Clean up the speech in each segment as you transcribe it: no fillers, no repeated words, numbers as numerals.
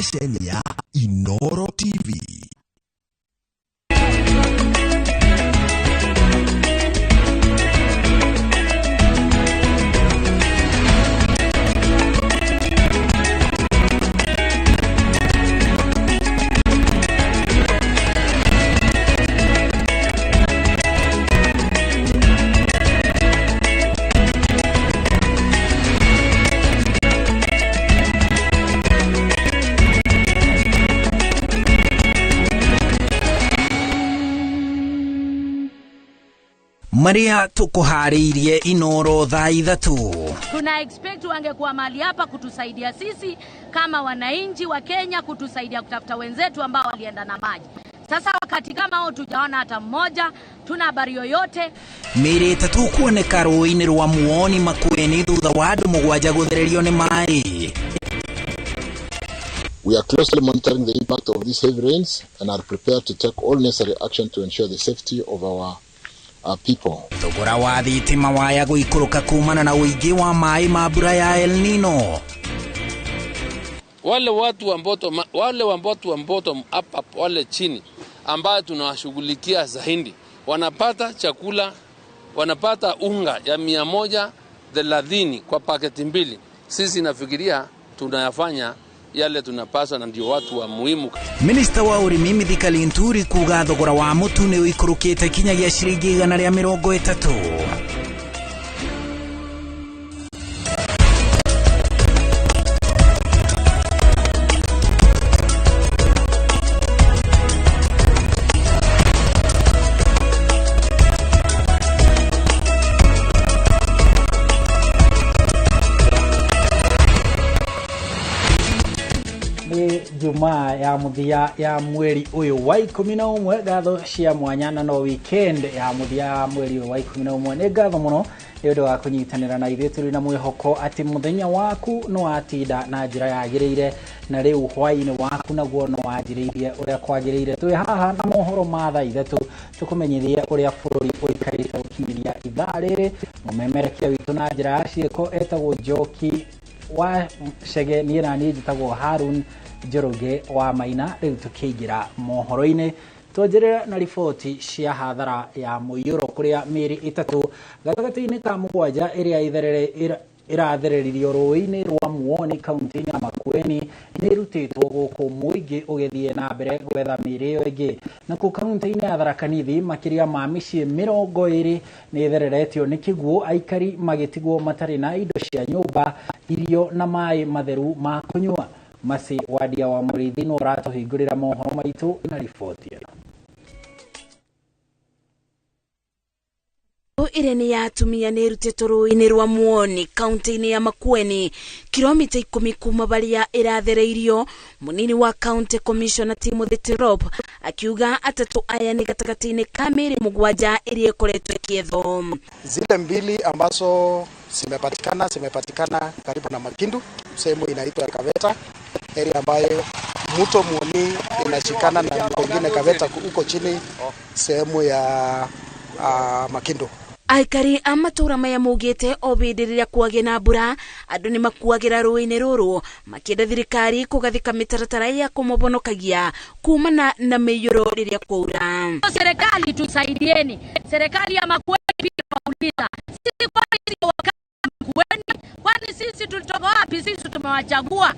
station ya Inooro TV. Maria tukuharirie Inooro thaa 3. Tuna expect wangekuwa mali hapa kutusaidia sisi kama wananchi wa Kenya, kutusaidia kutafuta wenzetu ambao walienda na maji. Sasa wakati kama hao tujaona hata mmoja, tuna habari yoyote. Miri tatu kuoneka rũĩ-inĩ rwa Muoni Makueni thutha wa andũ 7 gũthererio nĩ maĩ. We are closely monitoring the impact of these heavy rains and are prepared to take all necessary action to ensure the safety of our people. Thogora wa thitima waya gũikũrũka kumana na ũingĩ wa maĩ ma mbura ya El Nino. Wale watu wa bottom up wale chini ambao tunawashughulikia zaidi wanapata chakula, wanapata unga ya 130 kwa paketi 2. Sisi nafikiria tunayafanya yale tunapaswa na ndio watu wa muhimu. Minister wa Urimi Mithika Linturi kuga thogora wa mutu ni uikurukite kinyagia ciringi 130. Jumaa ya muthia ya mweri uyu wa 11 gatho cia mwanya na no weekend ya muthia ya mweri wa 11 ne gatho muno ndio wa kunyitanira na ithe turi na mwihoko ati muthenya waku no atinda na njira yagirire na riu hwaini waku naguo no wajiririe uria kwagirire twi haha na mohoro ma thaa ithatu tukumenyithia uria bururi uikarite ukinyiria ithariri mumemerekia witu na njira ya cieko etagwo Njoki wa Shege ni na ni jitagwo Harun Njoroge wa Maina. Riu tukiingira mohoro-ini twanjirira na riboti cia hathara ya muiyuro kuria miri 3 gatagati-ini ka 7 iria irathereririo rũĩ-inĩ rwa Muoni kaunti ya Makueni ni rutitwo guku muingi ugethie na mbere gwetha miri iyo ingi na ku kaunti-ini ya Tharaka Nithi makiria ma micii 20 ni thereretio ni kiguo aikari magitigwo matari na indo cia nyumba, irio na mai matheru ma kunyua. Masi wadia wa Murithi no ratuhingurira mohoro maitu na riboti ino. Irene ya atumia ni rutitwo rũĩ-inĩ rwa Muoni kaunti-ini ya Makueni kilomita 10 kuma baria irathereirio. Munini wa county commissioner Timothy Tirop akiuga atatu aya ni gatagati-ini ka miri 7 iria ikoretwo ikietho. Zile 2 ambazo zimepatikana karibu na Makindu, sehemu inaitwa Kaveta, area ambayo mto Muoni inashikana na wengine Kaveta huko chini sehemu ya Makindu. Aikari amatura maya mugite obidiriria kwage na mbura andu ni makuagira rũĩ-inĩ rũrũ makĩenda thirikari kugathika mitaratara ya kumubonokagia kumana na mĩiyũro rĩrĩa kwaura. Serikali tusaidieni, serikali ya Makueni pia pauliza sisi kwa Makueni, kwani sisi tulitoka wapi? Sisi tumewachagua.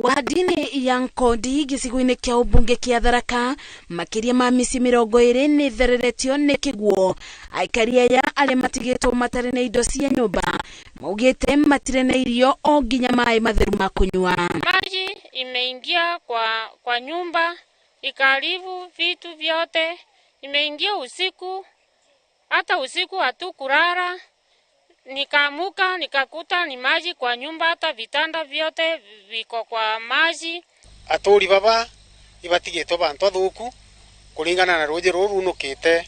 Wa dini ya Nkodi gĩcigo-inĩ kĩa ubunge kĩa Tharaka makiria ma mĩciĩ 20 ni thereretio ni kiguo. Aikari aya arĩa matigĩtwo matari na indo cia nyumba maugĩte matire na irio o nginya maĩ matheru ma kunyua. Maji imeingia kwa nyumba, ikaribu vitu vyote, imeingia usiku, hata usiku hatukulala. Nikamuka nikakuta ni maji kwa nyumba, hata vitanda vyote viko kwa maji. Aturi baba ibatigĩtwo bantu athuku kuringana na rũĩ rũrũ runukĩte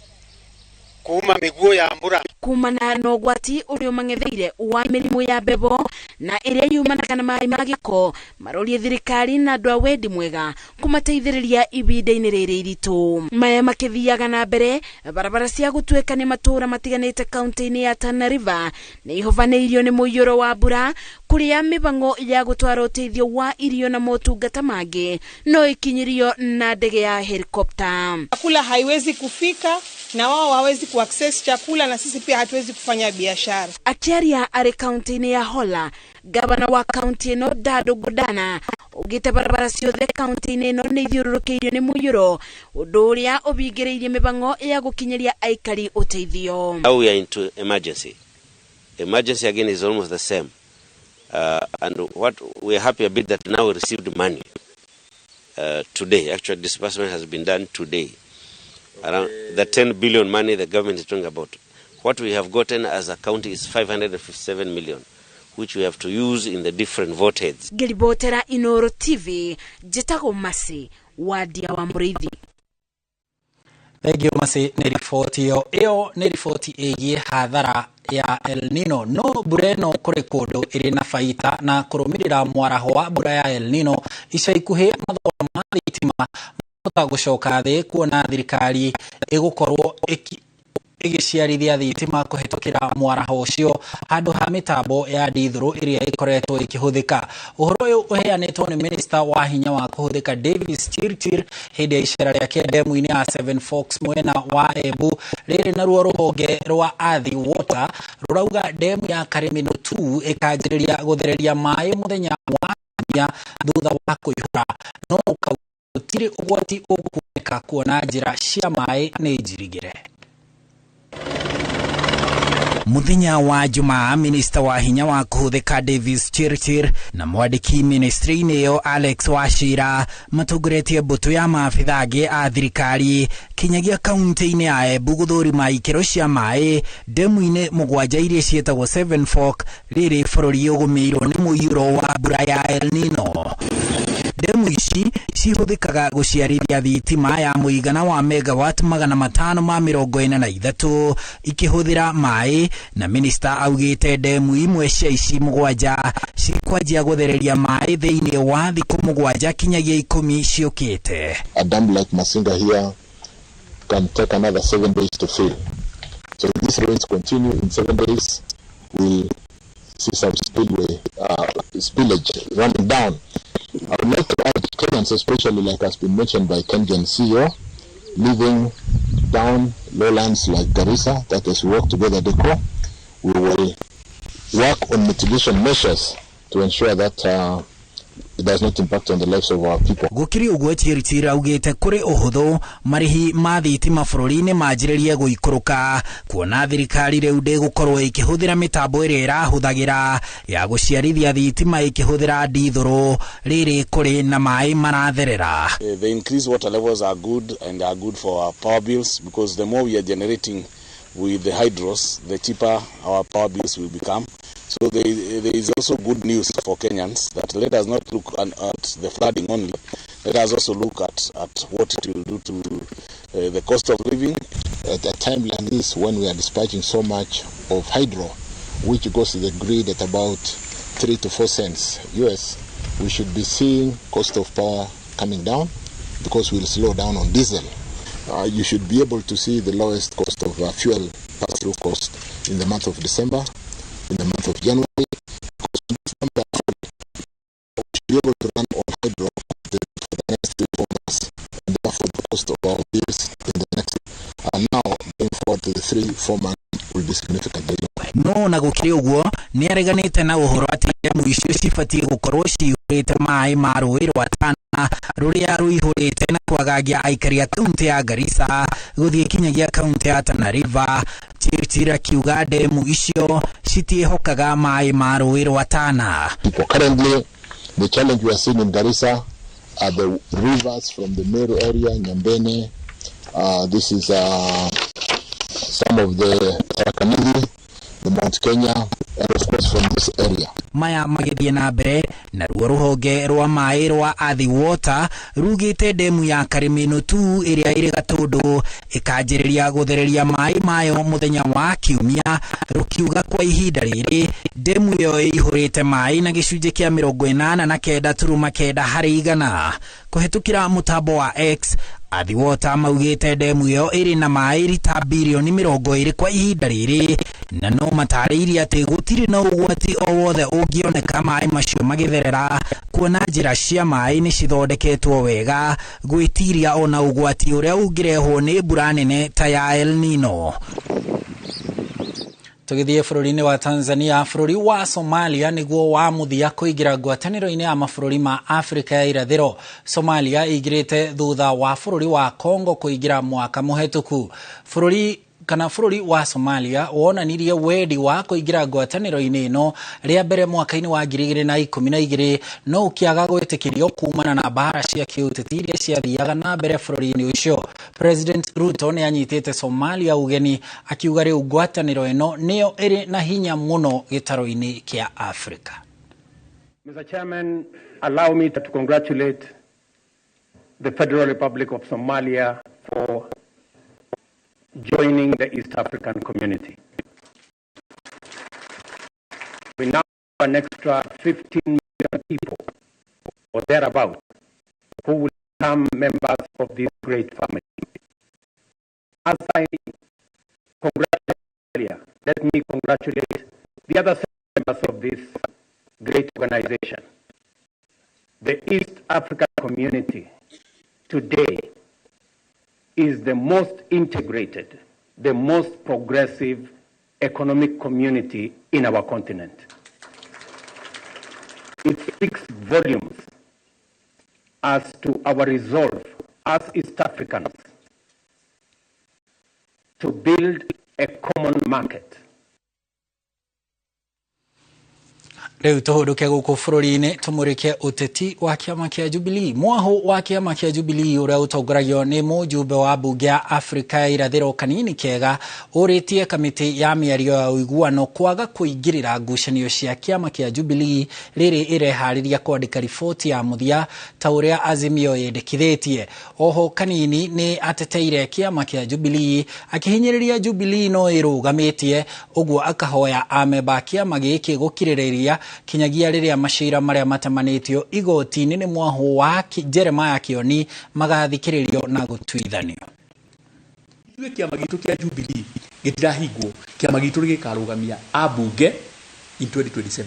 kuma mĩguo ya mbura. kumana na ũgwati ũrĩa ũmang'etheire wa mĩrimũ ya mbebo na ĩrĩa yumanaga na maĩ ma gĩko, marorie thirikari na andũ a wendi mwega kũmateithĩrĩria ihinda-inĩ rĩrĩ iritũ. Maya makĩthiaga na mbere, barabara cia gũtuĩka nĩ matũũra matiganĩte kaunti-inĩ ya Tana River nĩ ihobanĩirio nĩ mũiyũro wa mbura, kũrĩa mĩbango ya gũtwara ũteithio wa irio na motungata mangĩ no ikinyirio na ndege ya helikopta. Chakula haiwezi kufika na wao hawezi kuaccess chakula na sisi pia hatuwezi kufanya biashara. Akiaria arĩ kaunti-inĩ ya Hola, gavana wa kaunti ĩno Dado Godana ugĩte barabara ciothe kaunti-inĩ ĩno nĩ ithiũrũrũkĩirio nĩ mũiyũro, ũndũ ũrĩa ũbingĩrĩirie mĩbango ya gũkinyĩria aikari ũteithio. Now we are into emergency. Emergency again is almost the same. And what we are happy a bit that now we received money today. Actually, disbursement has been done today. Around the 10 billion money the government is talking about. What we have gotten as a county is 557 million, which we have to use in the different vote heads. Ngĩribotera Inooro TV, njĩtagwo Masi wa Ndia wa Mũrĩithi. Thank you, Masi. Nĩ riboti ĩyo nĩ riboti ĩgiĩ hathara ya El Nino. No mbura ĩno kũrĩ kũndũ ĩrĩ na baita na kũrũmĩrĩra mwaraho wa mbura ya El Nino, ica ikuhĩ mathogora ma thitima mahota gũcoka thĩ, kuona thirikari ĩgũkorwo ĩgĩciarithia thitima kũhetũkĩra mwaraho ũcio handũ ha mĩtambo ya dithũrũ ĩrĩa ĩkoretwo ĩkĩhũthĩka. Ũhoro ũyũ ũheanĩtwo nĩ Minister wa hinya wa kũhũthĩka Davis Chirchir hĩndĩ ya icera rĩake ndemu-inĩ ya Seven Forks mwena wa Embu. Rĩrĩ naruo rũhonge rwa Athi Water rũrauga ndemu ya Karimino 2 ĩkanjĩrĩria gũthereria maĩ mũthenya wa Kiumia thutha wa kũihũra, no gũtirĩ ũgwati ũkuoneka kuona njĩra cia maĩ nĩ njirigĩre. Muthenya wa Jumaa, Minister wa hinya wa kũhũthĩka Davis Chirchir na mwandĩki ministry-inĩ ĩyo Alex Wachira matongoretie mbũtũ ya maabitha angĩ a thirikari kinyagia kaunti-inĩ ya Embu gũthũrima ikĩro cia maĩ ndemu-inĩ mũgwanja iria ciĩtagwo Seven Fork rĩrĩ bũrũri ũgũmĩirwo nĩ mũiyũro wa mbura ya El Nino. Demu ici cihũthĩkaga gũciarithia thitima ya mũigana wa megawatt 543 ikĩhũthĩra maĩ, na minister augĩte demu imwe cia ici mũgwanja cikwanjia gũthereria maĩ thĩinĩ wa thikũ mũgwanja kinyagia 10 ciũkĩte. A dam like Masinga here can take another 7 days to fill. So if these rains continue, in 7 days we'll see some spillage running down. I would like to add Kenyans, especially like has been mentioned by Kenyan CEO, living down lowlands like Garissa, that as we work together, we will work on mitigation measures to ensure that it does not impact on the lives of our people. Gukiri uguo Chirchir augĩte kũrĩ ũhũthũ marĩhi ma thitima bũrũri-inĩ manjĩrĩrie gũikũrũka, kuona thirikari rĩu ndĩgũkorwo ĩkĩhũthĩra mĩtambo ĩrĩa ĩrahũthagĩra ya gũciarithia thitima ĩkĩhũthĩra dithũrũ rĩrĩ kũrĩ na maĩ maratherera. The increased water levels are good and are good for our power bills, because the more we are generating with the hydros, the cheaper our power bills will become. So there is also good news for Kenyans, that let us not look at the flooding only. Let us also look at what it will do to the cost of living. At a time like this, when we are dispatching so much of hydro, which goes to the grid at about 3 to 4 cents US, we should be seeing cost of power coming down, because we'll slow down on diesel. You should be able to see the lowest cost of fuel pass-through cost in the month of December, in the month of January. We should be able to run on hydro for the next 3 4 months, and therefore the cost of our bills in the next now going forward to the 3 4 months will be significantly lower. No na gũkĩrĩ ũguo nĩ areganĩte na ũhoro atĩ demu icio cibatiĩ gũkorwo cihũrĩte maĩ ma rũĩ rwa Tana rũrĩa rũihũrĩte na kwagagia aikari a kaunti ya Garissa gũthiĩ kinyagia kaunti ya Tana River. Chirchir akiuga demu icio citiĩhokaga maĩ ma rũĩ rwa Tana. Currently, the challenge we are seeing in Garissa are the rivers from the Meru area, Nyambene. This is some of the Tharaka Nithi, the Mount Kenya, and of course from this area. maya magithie na mbere na ruo ruhonge rwa mai rwa Athi Water rugite demu ya Karimino tu iria iri Gatundu ikanjiriria guthereria mai mayo muthenya wa Kiumia rukiuga kwa ihinda riri demu yo ihurite mai na gicunje kia 89.9 hari 100 kuhitukira mutambo wa X. Athi Water maugite demu yo iri na mai lita bilioni 20 kwa ihinda riri na no matariria ati gutiri na ugwati o wothe ungioneka mai macio magitherera kuona njira cia mai ni cithondeketwo wega gwitiria ona ugwati uria ungirehwo ni mbura nene ta ya El Nino. Tugithie bururi-ini wa Tanzania, bururi wa Somalia niguo wa muthia kuigira ngwataniro-ini ya mabũrũri ma Afrika ya irathiro. Somalia igirite thutha wa bururi wa Congo kuigira mwaka muhetuku. Bururi wa Somalia wonanirie wedi wa kuigira ngwataniro-ini ino ria mbere mwaka-ini wa 2012 no ukiaga gwitikirio kumana na mbara cia kiuteti iria ciathiaga na mbere bururi-ini ucio. President Ruto ni anyitite Somalia ugeni akiuga riu ngwataniro ino niyo iri na hinya muno gitaro-ini kia Afrika. Mr. Chairman, allow me to congratulate the Federal Republic of Somalia for joining the East African community. We now have an extra 15 million people or thereabout who will become members of this great family. As I congratulate earlier, let me congratulate the other members of this great organization. The East African community today is the most integrated, the most progressive economic community in our continent. It speaks volumes as to our resolve as East Africans to build a common market. Riu tuhuruke guku bururi-ini tumurike uteti wa kiama kia Jubilee. Mwahu wa kiama kia Jubilee uria utongoragio ni mujumbe wa bunge ya Afrika ya irathiro Kanini Kega uritie kamiti ya miario ya uiguano kwaga kuingirira ngucanio cia kiama kia Jubilee riri irehariria kwandika riboti ya muthia ta uria Azimio yendekithitie. Oho Kanini ni ateteire kiama kia Jubilee akihinyiriria Jubilee no irugamitie uguo akahoya ameba kiama giki gukiriria kinyagia riria mashira maria matamanitio igoti-ini ni Mwahu wa Jeremiah Kioni magathikiririo na gutuithanio. Ithuĩ kĩama gitũ kĩa Jubilee gĩtirahingwo. Kĩama gitũ gĩkarugamia abunge in 2027.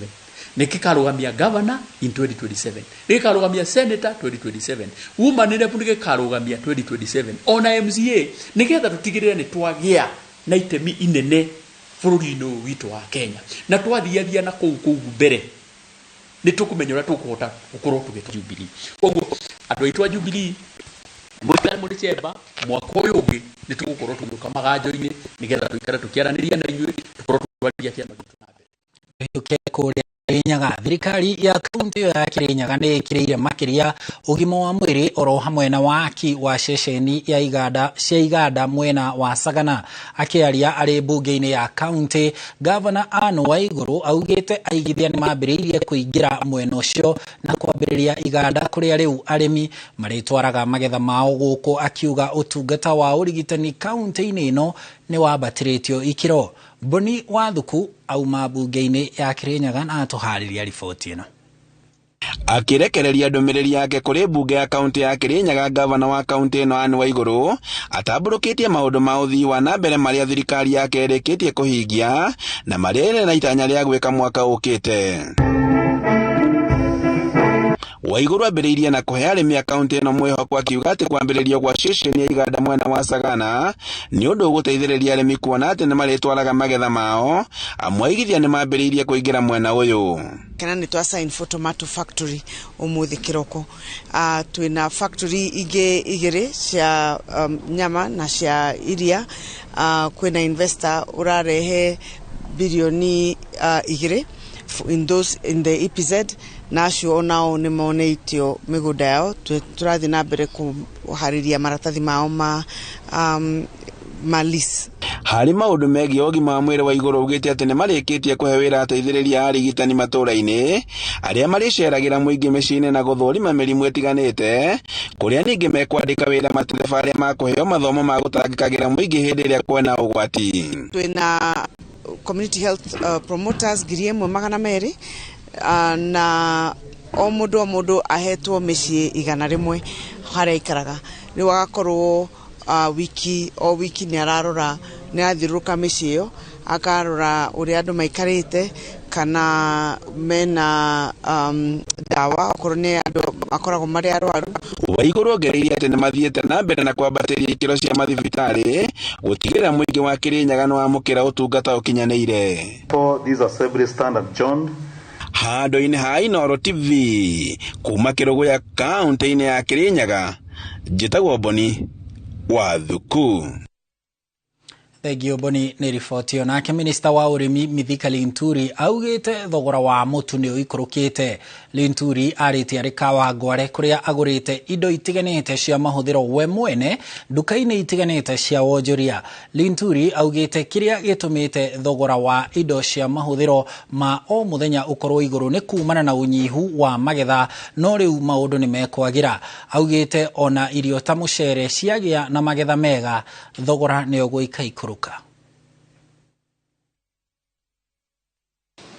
Nĩgĩkarugamia governor in 2027. Nĩgĩkarugamia senator 2027. Woman rep nĩgĩkarugamia 2027. Ona MCA nĩgetha tũtigĩrĩre nĩ twagĩa na itemi inene bũrũri-inĩ witũ wa Kenya. Na twathiathia na kũu mbere nĩ tũkũmenya ũrĩa tũkũhota gũkorwo tũgĩta Jubilee. Koguo andũ aitũ a Jubilee mũikare mũrĩ chemba mwaka ũyũ ũngĩ nĩ tũgũkorwo tũgĩũka maganjo-inĩ nĩgetha tũikare tũkĩaranĩria na inyuĩ tũkorwo tũgĩtwarithia kĩama gitũ na mbere. Kirinyaga thirikari ya kaunti ya Kirinyaga ni ikirire makiria ugima wa mwiri oro hamwe na waki wa ceceni ya iganda mwena wa Sagana. Akiaria ari bunge-ini ya kaunti, Governor Anne Waiguru augite aigithia ni mambiriirie kuingira mwena ucio na kwambiriria iganda kuria riu arimi maritwaraga magetha mao guku, akiuga utungata wa urigitani kaunti-ini ino ni wambatiritio ikiro. Boni Wathuku auma bunge-ini ya Kirinyaga na atuhariria riboti ino. Akirekereria ndumiriri yake kuri bunge ya kaunti ya Kirinyaga, gavana wa kaunti ino Anne Waiguru atamburukitie maundu ma uthii wa na mbere maria thirikari yake irikitie kuhingia na maria na itanya ria gwika mwaka ukite. Waiguru ambiriirie na kuhe arimi a kaunti ino mwihoko akiuga ati kwambiririo gwa ceceni ya iganda mwena wa Sagana ni undu uguteithiriria arimi kuona ati ni maritwaraga magetha mao, amwe aigithia ni mambiriirie kuingira mwena uyu. Kana ni twa sign for tomato factory umuthi kiroko. Twina factory igiri cia nyama na cia iria. Kwina investor urarehe bilioni igiri in the EPZ. Nacio onao ni moneitio migunda yao. Turathi na mbere kuhariria maratathi mao ma malis. Hari maundu megie ũgima wa mwĩrĩ wa igũrũ ugĩte atĩ nĩ marĩkĩtie kũhe wĩra ateithĩrĩria arigitani matũũra-inĩ arĩa marĩceragĩra mũingĩ mĩciĩ-inĩ na gũthũrima mĩrimũ ĩtiganĩte, kũrĩa ningĩ mekwandĩka wĩra matereba arĩa makũheo mathomo ma gũtangĩkagĩra mũingĩ hĩndĩ ĩrĩa kwĩna ũgwati. Twĩna community health promoters 1,200 na o mũndũ ahetwo mĩciĩ 100 harĩa ikaraga. Nĩ wagakorwo wiki nĩ ararora, nĩ athiũrũrũka mĩciĩ ĩyo akarora ũrĩa andũ maikarĩte kana mena dawa okorwo nĩ andũ akoragwo marĩ arwaru. Waigũrũ ongereire atĩ nĩ mathiĩte na mbere na kwambatĩria ikĩro cia mathibitarĩ gũtigĩrĩra mũingĩ wa Kĩrĩnyaga nĩ wamũkĩra ũtungata ũkinyanĩire. Handũ-inĩ ha Inooro TV kuma Kĩrũgũya kaunti-inĩ ya Kĩrĩnyaga, njĩtagwo Boni wa Thuku. Thegio Boni nĩ riboti yo. Nake minista wa ũrĩmi Mithika Linturi augĩte thogora wa mũtu nĩ ũikũrũkĩte. Linturi arĩtie arĩ Kawangware kũrĩa agũrĩte indo itiganĩte cia mahũthĩro we mwene nduka-inĩ itiganĩte cia wonjoria. Linturi augĩte kĩrĩa gĩtũmĩte thogora wa indo cia mahũthĩro ma o mũthenya ũkorwo igũrũ nĩ kumana na unyihu wa magetha, no rĩu maũndũ nĩ mekwagĩra. Augĩte ona irio ta mũcere ciagĩa na magetha mega, thogora nĩ ũgũika ikũrũ.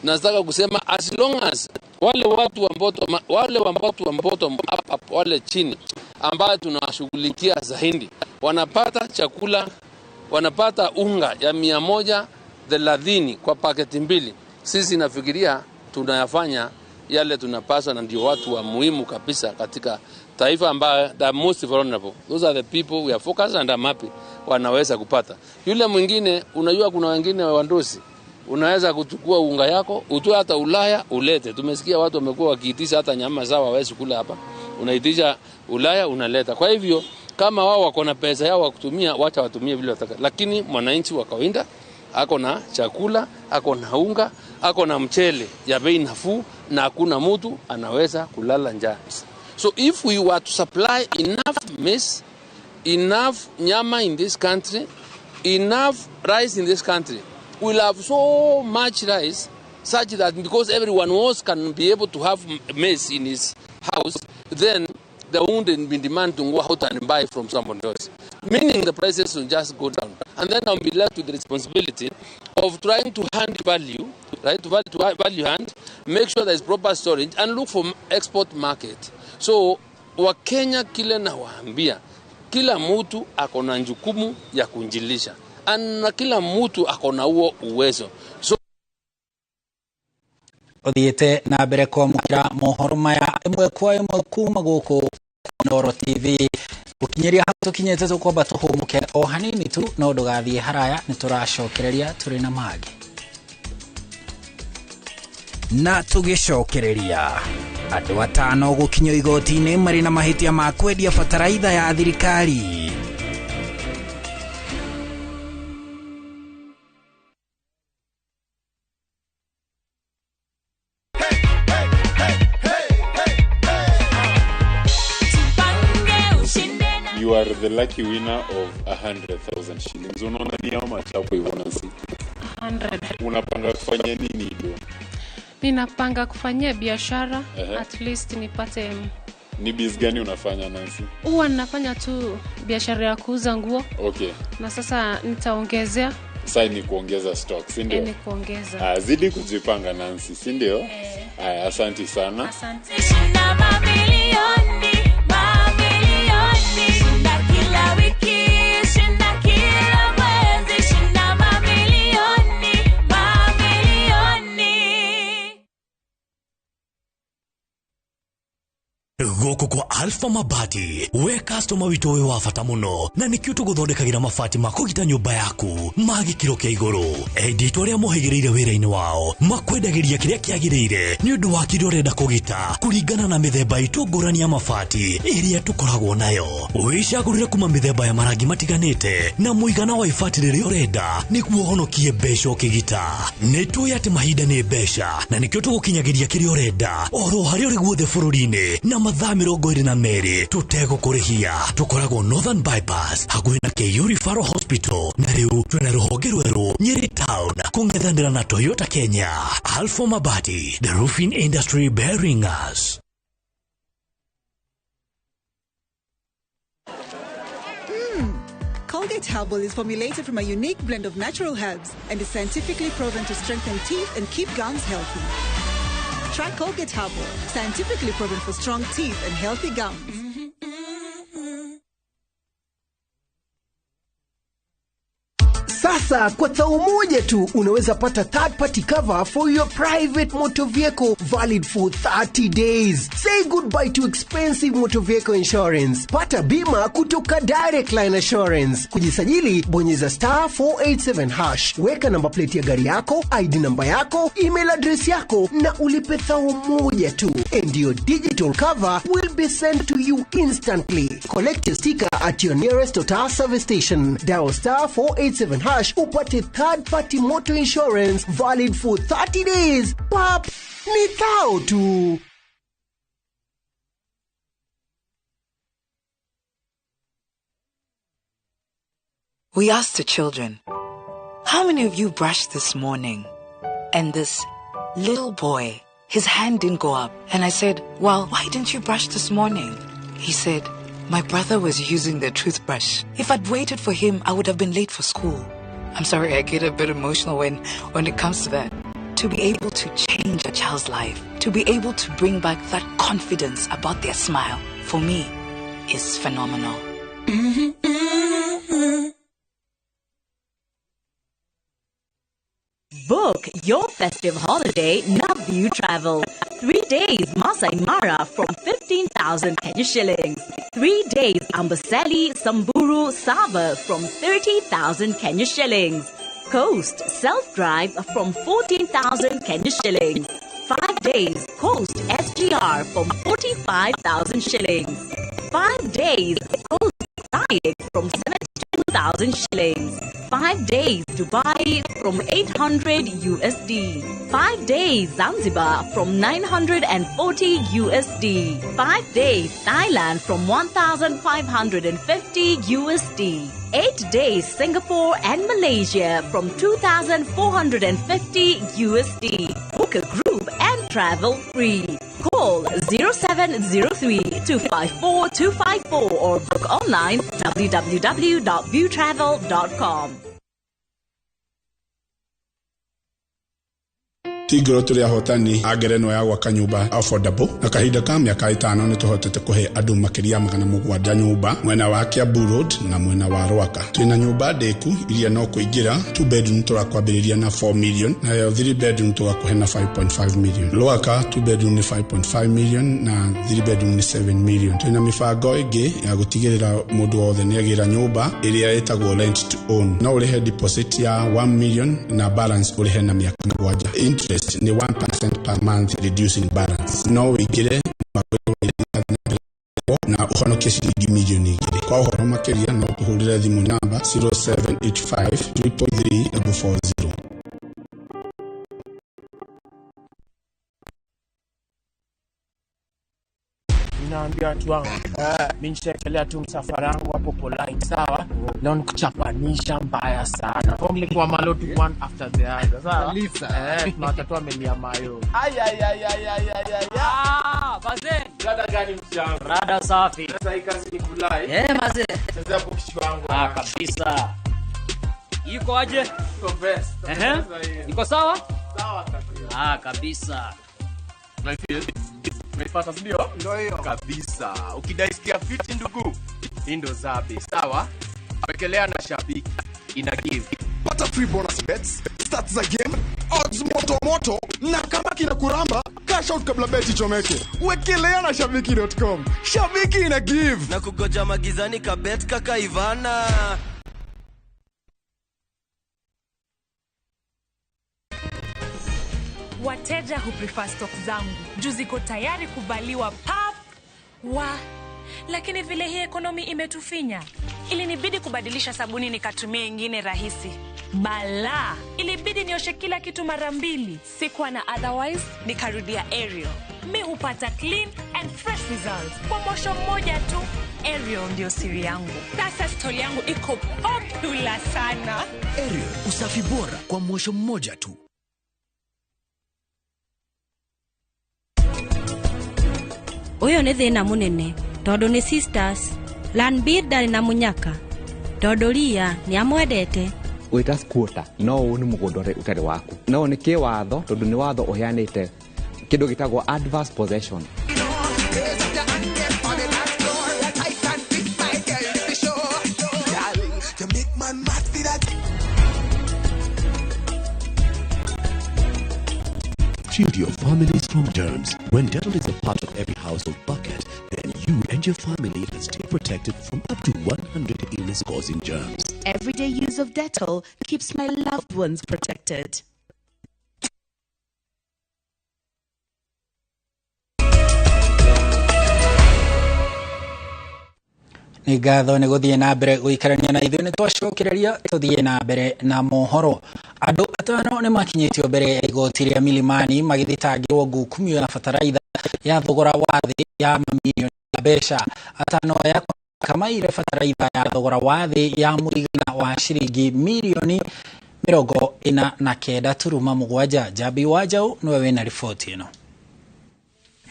Nataka kusema as long as wale watu wa bottom up wale chini ambao tunawashughulikia zaidi wanapata chakula, wanapata unga ya 130 kwa paketi mbili, sisi nafikiria tunayafanya yale tunapaswa, na ndio watu wa muhimu kabisa katika taifa ambayo the most vulnerable. Those are the people we are focused and I'm happy wanaweza kupata. Yule mwingine, unajua kuna wengine wandosi, unaweza kuchukua unga yako utoe hata Ulaya ulete. Tumesikia watu wamekuwa wakiitisha hata nyama zao hawezi kula hapa, unaitisha Ulaya unaleta. Kwa hivyo kama wao wako na pesa yao kutumia, wacha watumie vile wataka, lakini mwananchi wa kawaida ako na chakula, ako na unga, ako na mchele ya bei nafuu na hakuna mtu anaweza kulala njaa. So if we were to supply enough maize, enough nyama in this country, enough rice in this country, we'll have so much rice such that because everyone else can be able to have maize in his house, then there won't be demand to go out and buy from someone else. Meaning the prices will just go down. And then I'll be left with the responsibility of trying to hand value, right? To value hand, make sure there is proper storage and look for export market. So Wakenya kile na waambia, kila mtu akona jukumu ya kunjilisha. Na kila mtu akona huo uwezo. So Odhiete na mbere kwa mukira mohoro maya imwe kwa imwe kuma gũkũ Inooro TV. Ukinyeria hau tukinyete tukwamba tuhumuke o hanini tu, no ndũgathiĩ haraya, nĩ tũracokereria tũrĩ na mangĩ. Na tũgĩcokereria andũ 5 gũkinyio igoti-inĩ marĩ na mahĩtia ma kwendia bataraitha ya thirikari. You are the lucky winner of 100,000 shillings. Unaona ni how much hapo hivyo nasi? 100. Unapanga kufanya nini hilo? Ninapanga kufanyia biashara, at least nipate. Ni biz gani unafanya Nancy? Huwa ninafanya tu biashara ya kuuza nguo. Okay. Na sasa nitaongezea. Sasa ni kuongeza stock, si ndio? Ni kuongeza. Zidi kujipanga Nancy, si ndio? Asante sana. Asante. Goko kwa Alpha Mabati, we customer wito we wafata muno, na nikio tuguthondekagira mabati makugita nyumba yaku magikiro kia iguru. Edit aria mohegereire wira-ini wao makwendagiria kiria kiagirire ni undu wa kiria urenda kugita kuringana na mithemba itu ngurani ya mabati iria tukoragwo nayo. Wicagurire kuma mithemba ya marangi matiganite na muigana wa ibati riria urenda niguo honokie mbeca ukigita. Nitũĩ ati mahinda ni mbeca, na nikio tugukinyagiria kiria urenda oro haria uri guothe bururi-ini na mathaa 22 tutegũkũrĩhia. Tũkoragwo Northern Bypass hakuhĩ na KU Referral Hospital, na rĩu twĩna rũhonge rwerũ Nyeri Town kũng'ethanĩra na Toyota Kenya. Alpha Mabati, the roofing industry bearing us. Colgate Herbal is formulated from a unique blend of natural herbs and is scientifically proven to strengthen teeth and keep gums healthy. Try Colgate Herbal, scientifically proven for strong teeth and healthy gums. Sasa kwa tao moja tu unaweza pata third party cover for your private motor vehicle valid for 30 days. Say goodbye to expensive motor vehicle insurance. Pata bima kutoka Direct Line Assurance. Kujisajili bonyeza *487#. Weka namba plate ya gari yako, ID namba yako, email address yako na ulipe thao moja tu. And your digital cover will be sent to you instantly. Collect your sticker at your nearest Total service station. Dial *487# upate third party motor insurance valid for 30 days. Pap, ni thao tu. We asked the children, how many of you brushed this morning? And this little boy, his hand didn't go up. And I said, well, why didn't you brush this morning? He said, my brother was using the toothbrush. If I'd waited for him, I would have been late for school. I'm sorry, I get a bit emotional when it comes to that. To be able to change a child's life, to be able to bring back that confidence about their smile, for me, is phenomenal. Book your festive holiday Navview Travel. 3 days Masai Mara from 15,000 Kenya shillings. 3 days Amboseli, Samburu, Sava from 30,000 Kenya shillings. Coast Self-Drive from 14,000 Kenya shillings. 5 days Coast SGR from 45,000 shillings. 5 days Coast Kayak from 72,000 shillings. 5 days Dubai from 800 USD. 5 days Zanzibar from 940 USD. 5 days Thailand from 1,550 USD. 8 days Singapore and Malaysia from 2,450 USD. Book a group and travel free. Call 0703-254-254 or book online www.viewtravel.com. Tigro tuli ahotani agerenwa ya gwaka nyumba affordable na kahinda ka miaka 5 ni tuhotete kuhe andu makiria 700 nyumba mwena wa Kiambu Road na mwena wa Rwaka. Twina nyumba ndeku iria no kuingira 2 bedroom turakwambiriria na 4 million na yo 3 bedroom turakuhe na 5.5 million. Rwaka 2 bedroom ni 5.5 million na 3 bedroom ni 7 million. Twina mifango ingi ya gutigirira mundu wothe ni agira nyumba iria etagwo rent to own. No urihe deposit ya 1 million na balance urihe na miaka 7. Interest ni 1% per month reducing balance. No wigire na uhonoke shilingi milioni igire. Kwa uhoro makiria no tuhurire thimu namba 0785333440. Naambia watu wangu mimi nishaekelea tu msafara wangu hapo polite, sawa? Leo nikuchapanisha mbaya sana. Only kwa malotu one after the other, sawa? Tunatatua melia mayo. Mazee. Rada gani msiangu? Rada safi. Sasa hii kazi ni kulai. Mazee. Sasa hapo kichwa wangu. Kabisa. Iko aje? Iko best. Iko sawa? Sawa kabisa. Kabisa. Umepata ndio? Ndio hiyo. Kabisa. Ukidaisikia fiti ndugu, hii ndo zabe, sawa? Wekelea na shabiki ina give. Pata free bonus bets, stats za game, odds moto na kama kina kuramba, cash out kabla beti chomeke. Wekelea na shabiki.com. Shabiki ina give. Na kugoja magizani kabet kaka Ivana. Wateja who prefer stock zangu juu ziko tayari kuvaliwa pap lakini vile hii ekonomi imetufinya, ilinibidi kubadilisha sabuni nikatumia ingine rahisi. Bala, ilibidi nioshe kila kitu mara 2. Sikuwa na otherwise, nikarudia Ariel. Mi hupata clean and fresh results kwa mwosho mmoja tu. Ariel ndio siri yangu. Sasa story yangu iko popular sana. Ariel, usafi bora kwa mwosho mmoja tu. Uyo nĩ thĩna mũnene tondũ nĩ sisters Landbid ndarĩ na munyaka tondũ Lia nĩ amwendete. Wĩta squatter no ũũ nĩ mũgũnda ũtarĩ waku. No nĩ kĩwatho tondũ nĩ watho ũheanĩte kĩndũ gĩtagwo adverse possession. Shield your families from germs. When Dettol is a part of every household bucket, then you and your family can stay protected from up to 100 illness-causing germs. Everyday use of Dettol keeps my loved ones protected. Nĩ ngatho nĩ gũthiĩ na mbere gũikarania na ithuĩ nĩ twacokereria tũthiĩ na mbere na mohoro. Andũ atano nĩ makinyĩtio mbere ya igoti rĩa Milimani magĩthitangĩrwo ngukumio ya bataraitha ya thogora wa thĩ ya mamilioni ya mbeca. Atano aya kamaire bataraitha ya thogora wa thĩ ya mũigana wa ciringi milioni 49.7. Jabi Wajau niwe wĩna riboti ĩno.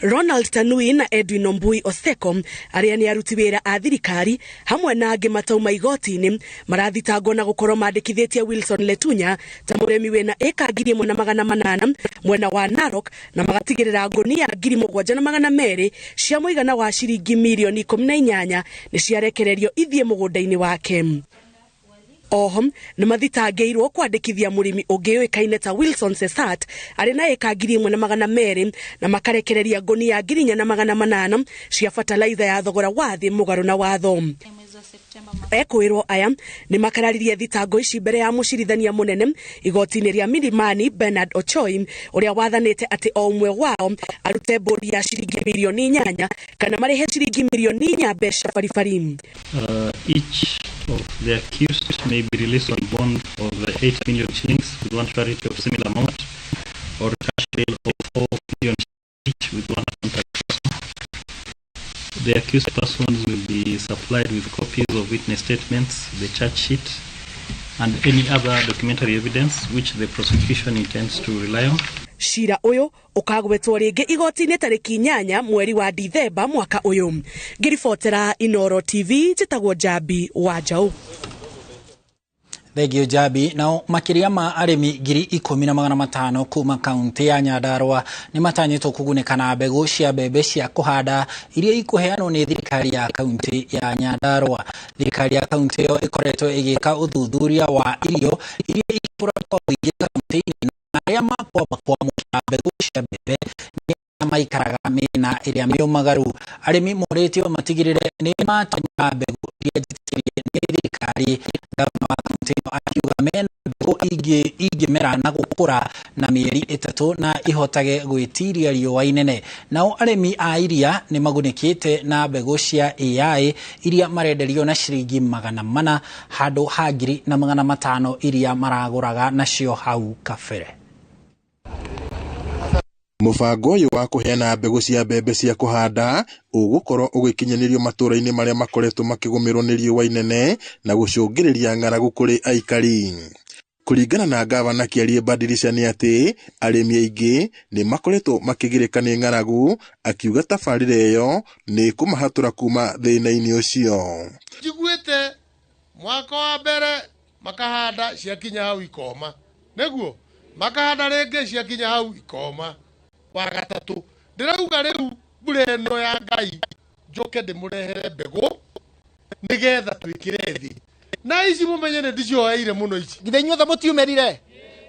Ronald Tanui na Edwin Ombui Oseko arĩa nĩ aruti wĩra a thirikari hamwe na angĩ matauma igoti-inĩ marathitangwo na gũkorwo mandĩkithĩtie Wilson Letunya ta mũrĩmi wĩna eka 1,800 mwena wa Narok na magatigĩrĩra ngũnia 7,200 cia mũigana wa ciringi milioni 18 nĩ ciarekererio ithiĩ mũgũnda-inĩ wake. Ohom nĩ mathitangĩirwo kwandĩkithia mũrĩmi ũngĩ ũĩkaine ta Wilson Sesat arĩ na eka 1,200 na makarekereria ngũnia 4,800 cia fertilizer ya thogora wa thĩ mũgarũ na watho. Ekwĩrwo aya nĩ makararirie thitango ici mbere ya mũcirithania mũnene igoti-inĩ rĩa Milimani Bernard Ochoi ũrĩa wathanĩte atĩ o ũmwe wao arute bondi ya ciringi milioni 8 kana marĩhe ciringi milioni 4 mbeca baribari. Each of the accused may be released on bond of 8 million shillings with one surety of similar amount or cash bail of 4 million each with one account person. The accused persons will be supplied with copies of witness statements, the charge sheet, and any other documentary evidence which the prosecution intends to rely on. Shira uyu ukagwetwo ringi igoti-inĩ tarĩki 8 mweri wa Dithemba mwaka uyu. Ngiribotera Inooro TV njĩtagwo Jabi Wajau. Thegio Jabi. Nao makĩria ma arĩmi 10,500 kuma kaunti ya Nyandarua nĩ matanyĩtwo kũgunĩka na mbegũ cia mbembe cia kũhanda iria ikũheanwo nĩ thirikari ya kaunti ya Nyandarua. Thirikari ya kaunti ĩyo ĩkoretwo ĩgĩka ũthuthuria wa irio iria ikũratwo kũingĩ kaunti-inĩ na arĩa makwamba kwamũkĩra mbegũ cia mbembe nĩ maikaraga mĩena ĩrĩa mĩũmagaru. Arĩmi morĩtio matigĩrĩre nĩ matũmĩra mbegũ iria njĩtĩkĩrie nĩ thirikari. Gavana wa kaunti ĩyo akiuga mena mbegũ ingĩmera na gũkũra na mĩeri 3 na ihotage gwĩtiria riũa inene. Nao arĩmi a iria nĩ magunĩkĩte na mbegũ cia AI iria marenderio na ciringi 400 handũ ha 1,500 iria maragũraga nacio hau kabere. Mũbango ũyũ wa kũheana mbegũ cia mbembe cia kũhanda ũgũkorwo ũgĩkinyanĩrio matũũra-inĩ marĩa makoretwo makĩgũmĩrwo nĩ riũa inene na gũcũngĩrĩria ng'aragu kũrĩ aikari. Kũringana na gavana Kĩarie Badilisha nĩ atĩ arĩmi aingĩ nĩ makoretwo makĩgirĩka nĩ ng'aragu, akiuga tabarĩra ĩyo nĩ kũmahatũra kuma thĩna-inĩ ũcio. Njiguĩte mwaka wa mbere makahanda ciakinya hau ikoma, nĩguo makahanda rĩngĩ ciakinya hau ikoma. Wa gatatũ ndĩrauga rĩu mbura ĩno ya Ngai njoke ndĩmũrehere mbegũ nĩgetha twĩkĩre thĩ. Na ici mũmenye nĩ ndicioheire mũno ici. Githĩ inyuothe mũtiumĩrire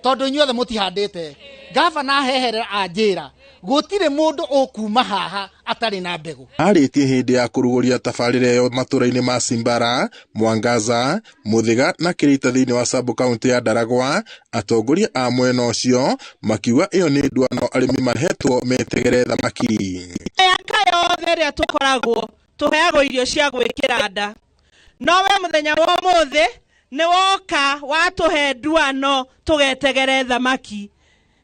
tondũ inyuothe mũtihandĩte. Gavana aheherera anjĩra gũtirĩ mũndũ ũkuma haha atarĩ na mbegũ. Arĩtie hĩndĩ ya kũrugũria tabarĩra ĩyo matũũra-inĩ ma Simbara, Mwangaza, Mũthĩga na Kĩrĩta thĩinĩ wa sub-county ya Ndaragwa, atongoria a mwena ũcio makiuga ĩyo nĩ ndwano arĩmi mahetwo metegere thamaki. Mĩaka yothe ĩrĩa tũkoragwo tũheagwo irio cia gwĩkĩra nda, nowe mũthenya wa ũmũthĩ nĩ woka watũhe ndwano tũgetegere thamaki.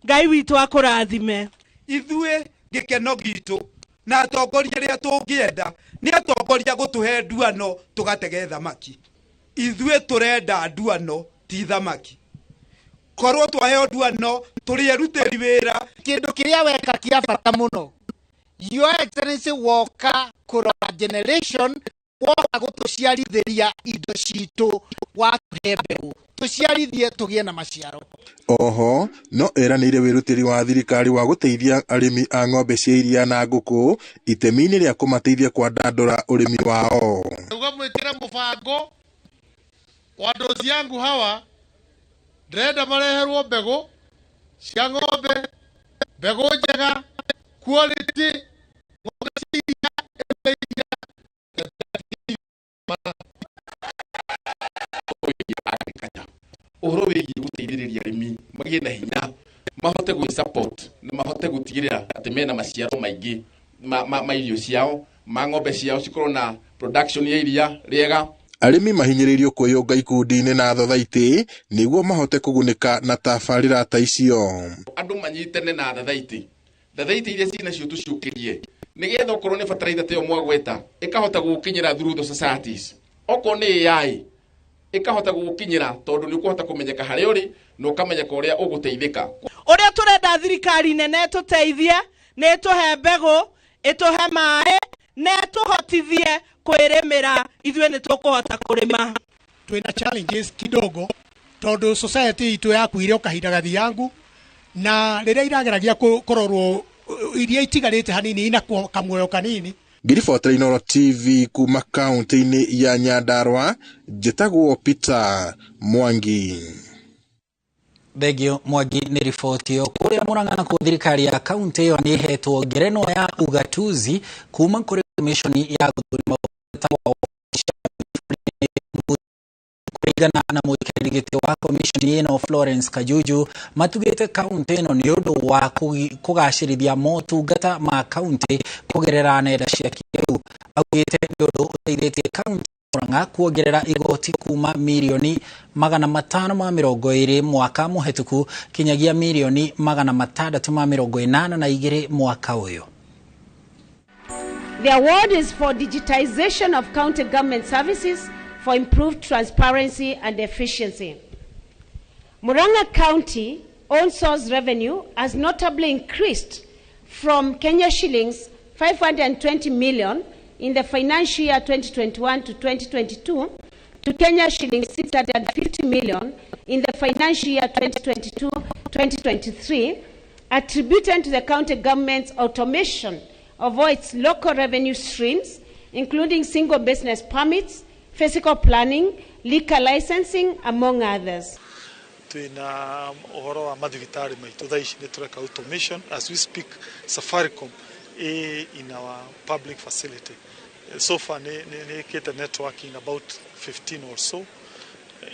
Ngai witũ akũrathime. Ithuĩ gĩkeno gitũ na atongoria ria tungienda ni atongoria gutuhe nduano tugatege thamaki. Ithuĩ turenda nduano ti thamaki. Korwo twaheo nduano turierutĩri wĩra. Kĩndũ kĩrĩa weka kĩa bata mũno, Your Excellency woka kũrora generation woka gũtũciarithĩria indo citũ watuhe mbegũ tuciarithie tũgĩe na maciaro. Oho no eranĩire wĩrutĩri wa thirikari wa gũteithia arĩmi a ng'ombe cia iria na ngũkũ itemi-inĩ rĩa kũmateithia kwandandũra ũrĩmi wao. Mwĩkĩre mũbango wa ndozi yangu hawa ndĩrenda mareherwo mbegũ cia ng'ombe, mbegũ njega, quality, ng'ombe cia iria uhoro wĩgiĩ gũteithĩrĩria arĩmi magĩe na hinya mahote gwĩ support na mahote gũtigĩrĩra atĩ mena maciaro maingĩ ma irio ciao, ma ng'ombe ciao cikorwo na production ya iria rĩega. Arĩmi mahinyĩrĩirio kwĩyũnga ikundi-inĩ na thothaitĩ nĩguo mahote kũgunĩka na tabarĩra ta icio. Andũ manyitane na thothaitĩ iria cinacio tũciũkĩrie nĩgetha okorwo nĩ bataraitha ta ĩyo mwagweta ĩkahota gũkinyĩra through the societies. Okorwo nĩ AI ikahota gũkinyĩra tondũ nĩ ũkũhota kũmenyeka harĩa ũrĩ na ũkamenyeka ũrĩa ũgũteithĩka. Ũrĩa tũrenda thirikari nene tũteithie nĩ tũhe mbegũ, ĩtũhe maĩ na tũhotithie kwĩrĩmĩra ithuĩ nĩ tũkũhota kũrĩma. Twĩna challenges kidogo tondũ society itũ yakuire kahinda gathiangu na rĩrĩa irageragia kũrorwo iria itigarĩte hanini ina kamuoyo kanini. Ngiribotera Inooro TV kuma kaunti-inĩ ya Nyandarua, njĩtagwo Peter Mwangi. Thegio Mwangi nĩ riboti yo kũrĩa Murang'a na thirikari ya kaunti ĩyo nĩ ĩhetwo ngerenwa ya ugatuzi kuma kũrĩ commission ya gũthũrima kũringana na mũikarĩri gĩtĩ wa commission ĩno Florence Kajuju matugĩte kaunti ĩno nĩ ũndũ wa kũgacĩrithia motungata ma kaunti kũgerera nenda cia kĩrĩu. Augĩte nĩ ũndũ ũteithĩtie kaunti Murang'a kuongerera igoti kuma mirioni 520 mwaka mũhetũku kinyagia mirioni 682 mwaka ũyũ. The award is for digitization of county government services for improved transparency and efficiency. Murang'a County own source revenue has notably increased from Kenya shillings 520 million in the financial year 2021 to 2022 to Kenya shillings 650 million in the financial year 2022-2023, attributed to the county government's automation of all its local revenue streams, including single business permits, physical planning, liquor licensing, among others. Twina uhoro wa mathibitarĩ maitũ thaa ici nĩ tũreka automation as we speak. Safaricom in our public facility so far nĩ kĩte networking about 15 or so.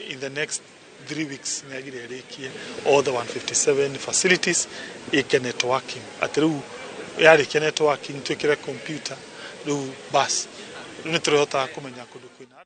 In the next 3 weeks nĩ agirĩrĩkie all the 157 facilities ike networking. Atĩ rĩu yarĩkia networking twĩkĩre computer rĩu basi nĩ tũrĩhotaga kũmenya kũndũ kwĩna.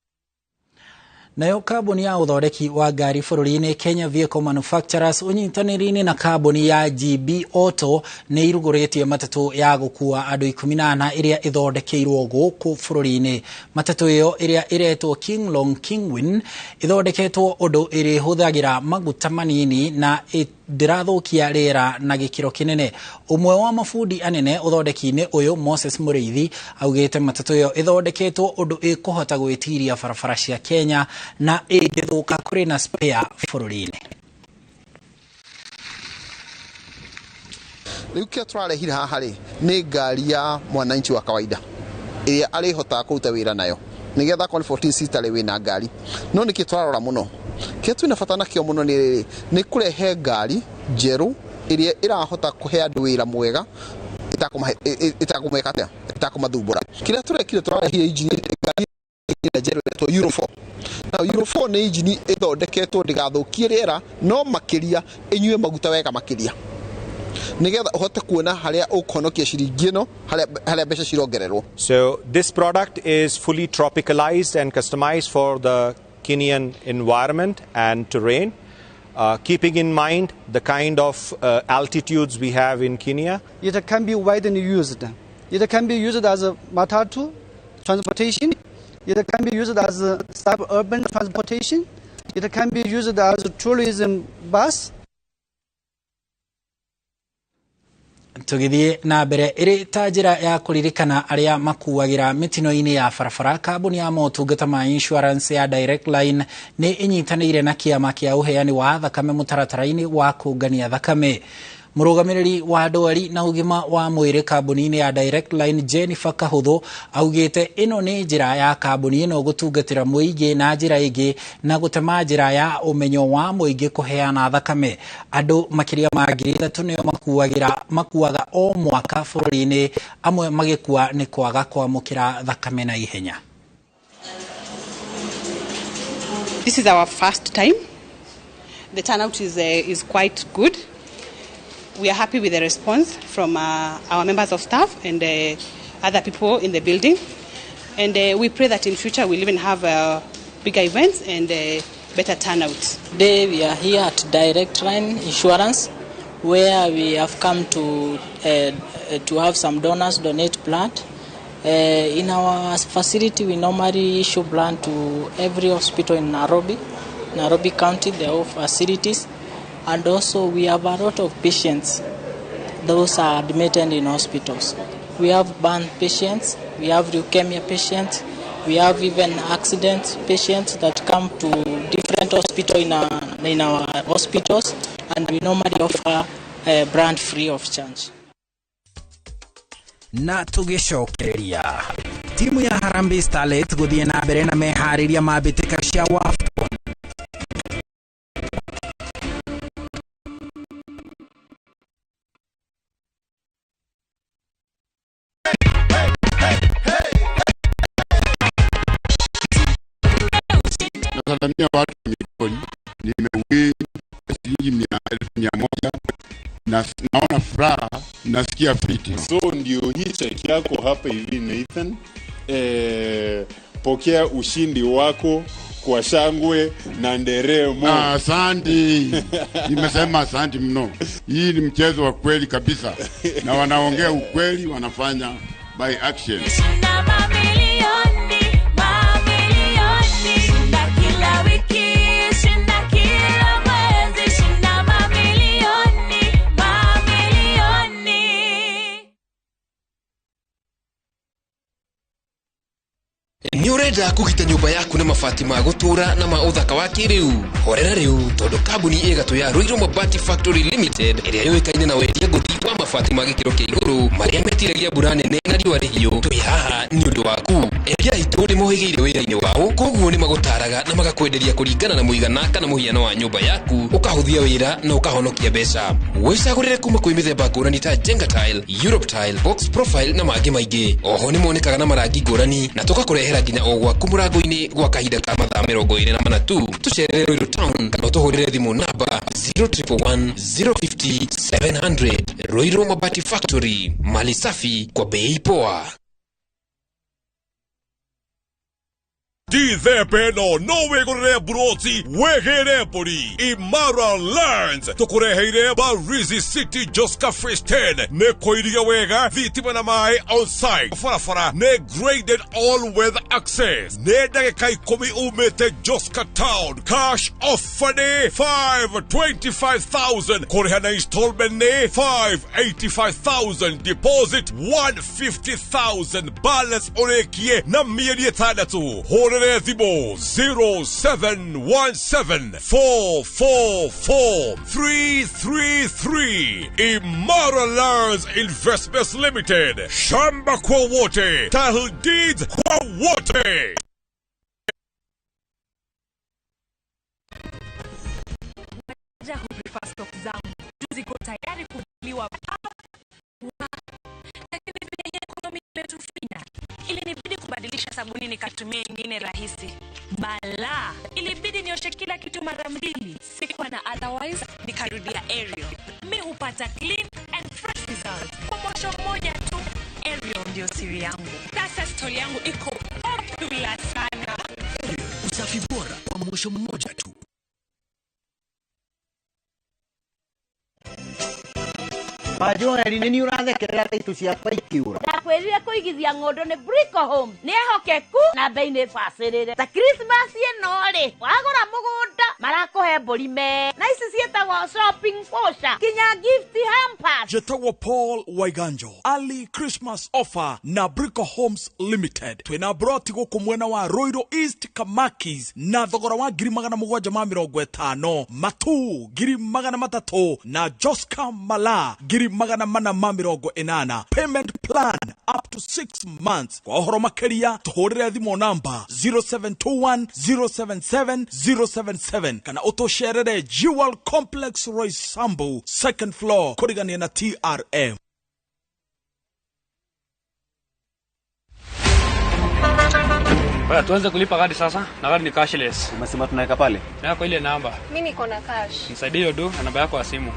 Nayo kambuni ya uthondeki wa ngari bũrũri-inĩ Kenya Vehicle Manufacturers ũnyitanĩri-inĩ na kambuni ya GB Auto nĩ irugũrĩtie matatũ ya gũkua andũ 14 ĩrĩa ĩthondekeirwo gũkũ bũrũri-inĩ. Matatũ ĩyo ĩrĩa ĩretwo King Long Kingwin ĩthondeketwo ũndũ ĩrĩhũthagĩra maguta manini na ndĩrathũkia rĩera na gĩkĩro kĩnene. Ũmwe wa mabundi anene ũthondeki-inĩ ũyũ Moses Mũrĩithi augĩte matatũ ĩyo ĩthondeketwo ũndũ ĩkũhota gwĩtiria barabara cia Kenya na ĩngĩthũka kũrĩ na spare bũrũri-inĩ. Rĩu kĩo tũrarehire haha rĩ nĩ ngari ya mwananchi wa kawaida ĩrĩa arĩhotaga kũruta wĩra nayo nĩgetha kwa 14 seater wĩna ngari. No nĩkĩ tũrarora mũno kĩo twĩna bata nakĩo mũno nĩ kũrehe ngari njerũ ĩrĩa ĩrahota kũhe andũ wĩra mwega ĩtakũmathumbũra. Kĩrĩa tũrekire tũrarehire injini njerũ ĩretwo Euro 4. Na Euro 4 nĩ injini ĩthondeketwo ndĩgathũkie rĩera no makĩria ĩnyue maguta wega makĩria nĩgetha ũhote kuona harĩa ũkũhonokia ciringi ĩno harĩa mbeca cirongererwo. So this product is fully tropicalized and customized for the Kenyan environment and terrain, keeping in mind the kind of altitudes we have in Kenya. It can be widely used It can be used as a matatu transportation. It can be used as a suburban transportation. It can be used as a tourism bus. Tugithie na mbere iri ta njira ya kuririkana aria makuagira mitino-ini ya barabara. Kambuni ya motungata ma insurance ya Direct Line ni inyitanire na kiama kia uheani wa thakame mutaratara-ini wa kungania thakame. Murugamiriri wa ndwari na ugima wa mwiri kambuni-ini ya Direct Line Jennifer Kahutho augite ino ni njira ya kambuni ino gutungatira muingi na njira ingi na gutema njira ya umenyo wa muingi kuheana thakame. Andu makiria ma 3,000 nio makuaga o mwaka bururi-ini, amwe magikua ni kwaga kwamukira thakame na ihenya. This is our first time. The turnout is quite good. We are happy with the response from our members of staff and other people in the building. And we pray that in future we'll even have bigger events and better turnouts. Today we are here at Direct Line Insurance, where we have come to have some donors donate blood. In our facility, we normally issue blood to every hospital in Nairobi County, the whole facilities. And also we have a lot of patients. Those are admitted in hospitals. We have burn patients, we have leukemia patients, we have even accident patients that come to different hospitals in our hospitals, and we normally offer brand free of charge. Na tugicokereria timu ya Harambee Starlets guthie na mbere na mehariria mabitika cia WAFCON. Nasalamia watu wa Mikoni, nimewin shilingi 1,100 na naona furaha, nasikia fiti. So ndio hii cheki yako hapa hivi Nathan. Pokea ushindi wako kwa shangwe na nderemo. Asante. Nimesema asante mno. Hii ni mchezo wa kweli kabisa. Na wanaongea ukweli, wanafanya by action. Ni urenda kugita nyumba yaku na mabati ma gutura na ma uthaka wa kiriu. Horera riu tondu kambuni igatu ya Ruiru Mabati Factory Limited iria yoikaine na wendia nguthi wa mabati ma gikiro kia iguru maria metiragia mbura nene na riua rihiu. Twi haha ni undu waku. Eria itu ni mohigeire wira-ini wao, koguo ni magutaraga na magakwenderia kuringana na muigana kana muhiano wa nyumba yaku, ukahuthia wira na ukahonokia mbeca. Wicagurire kuma kwi mithemba ngurani ta Jenga Tile, Europe Tile, Box Profile na mangi maingi. Oho ni monekaga na marangi ngurani na tugakurehera nginya o gwaku murango-ini gwa kahinda ka mathaa 24 tu. Tucerere Ruiru Town no tuhurire thimu namba 0111 050 700. Ruiru Mabati Factory, mali safi kwa bei poa. Dithepeno no wegorere buroti wegere pori Imara Lands tukureheire Barizi City Joska Fresh 10 ne koiria wega thitima na mai on site farafara ne graded all weather access ne dagika 10 umete Joska Town cash offer ne 525,000 korehana installment ne 585,000 deposit 150,000 balance orekie na mieri 6 hore Rezimo 0717444333 Imara Lands Investments Limited. Shamba kwa wote, title deeds kwa wote. Stock zangu ziko tayari kuliwa lakini vile ekonomi imetufinya, ilinibidi kubadilisha sabuni nikatumia ingine rahisi. Bala, ilibidi nioshe kila kitu mara 2. Sikuwa na otherwise, nikarudia Ariel. Mi hupata clean and fresh results kwa mwosho mmoja tu. Ariel ndio siri yangu. Sasa story yangu iko popular sana. Usafi bora kwa mwosho mmoja tu. Majo, ni urathekerera itu ciakwa ikiura. kwirire kuigithia ngondo ni Brico Home ni ehokeku na bei ni facirire ta Christmas inori wagura mugunda marakuhe mburi me na ici cietagwo shopping voucher kinya gift hampers. Jetawa Paul Waiganjo early Christmas offer na Brico Homes Limited twina broti guku mwena wa Roiro East Kamakis na thogora wa 750 matu 300 na Joska Mala 480 payment plan up to 6 months. Kwa uhoro makeria tuhurire thimo namba 0721 077 077 kana utosherere Jewel Complex Roysambu second floor kurigania na TRM. Baya tuanze kulipa kadi sasa, na kadi ni cashless. Umesema tunaweka pale? Na kwa ile namba. Mimi niko na cash. Nisaidie hiyo na namba yako ya simu.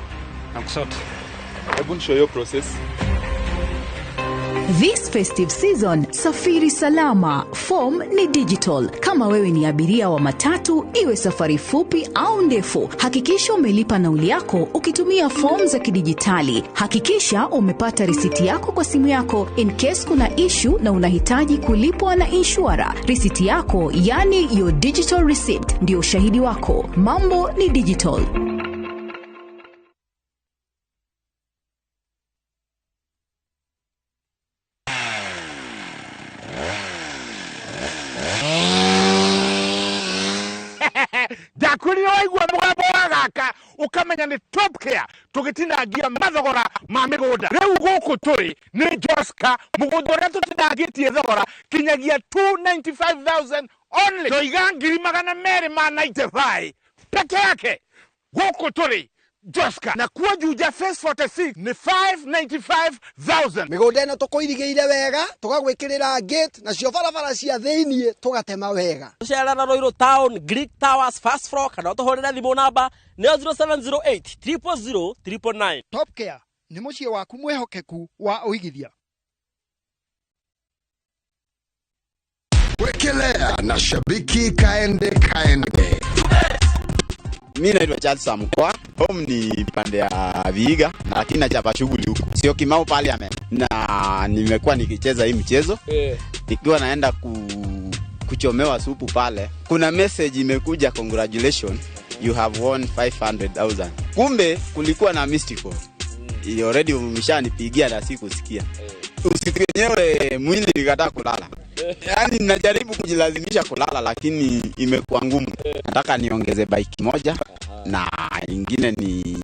Na kusota. Hebu nishow your process. This festive season, safiri salama. Form ni digital. Kama wewe ni abiria wa matatu, iwe safari fupi au ndefu, hakikisha umelipa nauli yako ukitumia form za kidijitali. Hakikisha umepata risiti yako kwa simu yako in case kuna issue na unahitaji kulipwa na insurer. Risiti yako, yani your digital receipt, ndio ushahidi wako. Mambo ni digital. Dakuri waigua mugambo wagaka ukamenya ni top care tugitinagia mathogora ma migunda riu guku turi ni Joska mugunda ria tutinagitie thogora kinyagia 295,000 only toiga 295 peke yake guku turi Joska na kuwa juja face 46 ni 595,000 migunda ino tukuirigeire wega tugagwikirira gate na cio barabara cia thiini tugatema wega tucerana Roiro Town Greek Towers first floor kana tuhorera thimo namba 0708 000 999. Top Care ni mucie waku mwehokeku wa uigithia. Wekelea na shabiki kaende. Mimi naitwa Charles Samkwa, home ni pande ya Vihiga na lakini nachapa shughuli huko. Sio Kimau Parliament. Na nimekuwa nikicheza hii mchezo. Nikiwa naenda kuchomewa supu pale. Kuna message imekuja, congratulations, you have won 500,000. Kumbe kulikuwa na mystical. Already umeshanipigia na sikusikia. Usiku wenyewe mwili nikataa kulala. Yaani najaribu kujilazimisha kulala lakini imekuwa ngumu. Nataka niongeze bike moja na ingine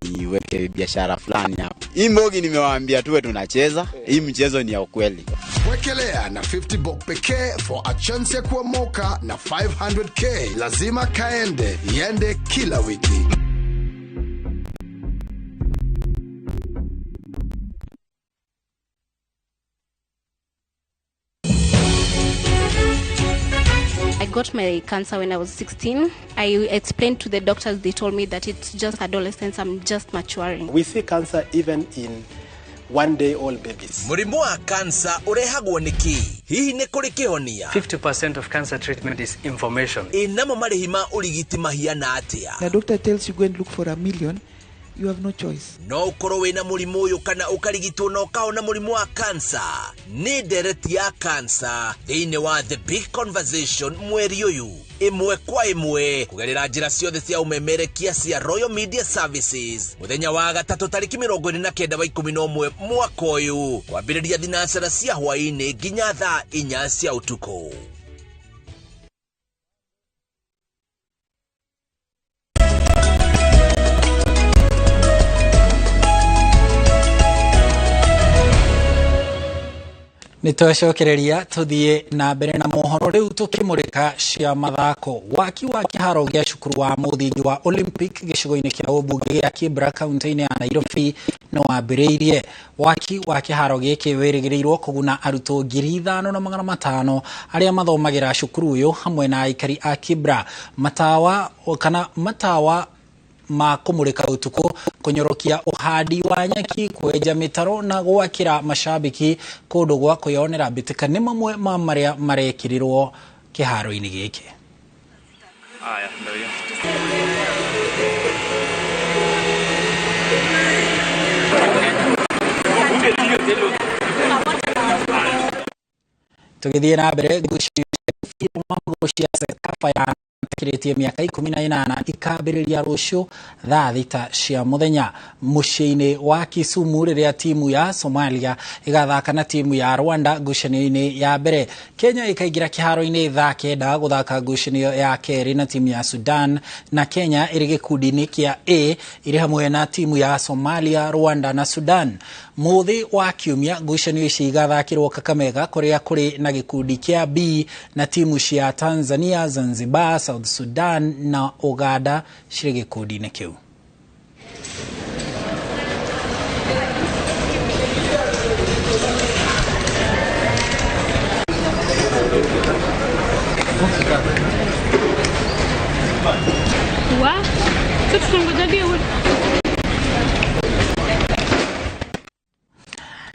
niweke biashara fulani hapo. Hii mbogi nimewaambia tuwe tunacheza, hii mchezo ni ya ukweli. Wekelea na 50 bob pekee for a chance ya kuomoka na 500k. Lazima kaende, iende kila wiki. I got my cancer when I was 16. I explained to the doctors, they told me that it's just adolescence, I'm just maturing. We see cancer even in 1-day-old babies. Murimu wa cancer urehagwo niki? Hihi ni kuri kihonia? 50% of cancer treatment is information. Inamo marihima urigiti mahiana atia? The doctor tells you go and look for $1 million. You have no choice. No ukoro wina murimu uyu kana ukarigitwo no kaona murimu wa cancer. Ni dereti ya cancer. Thini wa The Big Conversation mweri uyu. Imwe kwa imwe kugerera njira ciothe cia umemerekia cia Royal Media Services. Muthenya wa gatatu tariki 29 wa 11 mwaka uyu. Kwambiriria thinacara cia hwaini nginya thaa 4 cia utuku. Nitwacokereria tuthie na mbere na mohoro riu tukimurika cia mathako. Waki wa kiharo gia cukuru wa muthingi wa Olympic gicigo-ini kia ubunge gia Kibra kaunti-ini ya Nairobi no wambiriirie. Waki wa kiharo giki wirigirirwo kuguna arutwo 5,500 aria mathomagira cukuru uyu hamwe na aikari a Kibra. Matawa ma kumurika utuku, kunyorokia uhadi wa nyaki, kweja mitaro na gwakira mashabiki kundu gwa kuyonera bitika ni mamwe ma maria marekirirwo kiharo-ini giki. Aya, ndio hiyo. tugithie na mbere gucio cia Sekafa ya kiretie miaka 18 ikambiriria rucio thaa thita cia muthenya muciini wa Kisumu riria timu ya Somalia igathaka na timu ya Rwanda ngucanio-ini ya mbere. Kenya ikaingira kiharo-ini thaa kenda guthaka ngucanio ya keri na timu ya Sudan, na Kenya iri gikundi-ini kia A iri hamwe na timu ya Somalia, Rwanda na Sudan. Muthi wa kiumia ngucanio ici igathakirwo Kakamega kuria kuri na gikundi kia B na timu cia Tanzania, Zanzibar, South Sudan na Uganda ciri gikundi-ini kiu.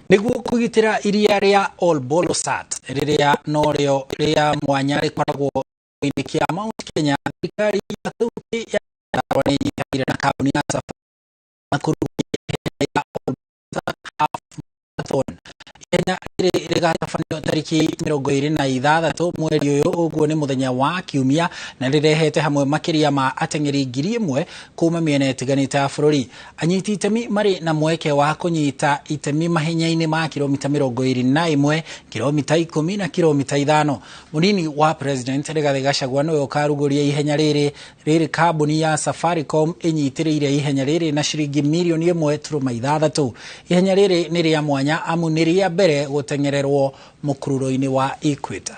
Niguo kugitira iria ria Olbolosat riria norio ria mwanya rikoragwo kia Mount Kenya, thirikari ya kaunti ya Nyandarua na kampuni ya Safari na kurugia half marathon. Kenya rigatafanio tariki 26 mweri uyu, uguo ni muthenya wa kiumia, na rirehete hamwe makiria ma atengeri 1,000 kuma miena itiganite ya bururi. Anyiti itemi mari na mweke wa kunyita itemi mahenya-ini ma kilomita 21, kilomita 10 na kilomita 5. Munini wa president Rigathi Gachagua no ukaruguria ihenya riri kambuni ya Safaricom inyitiriire ihenya riri na shiringi milioni 1.6. Ihenya riri ni ria mwanya amu ni ria mbere gutengererwo mukururo-ini wa Equator.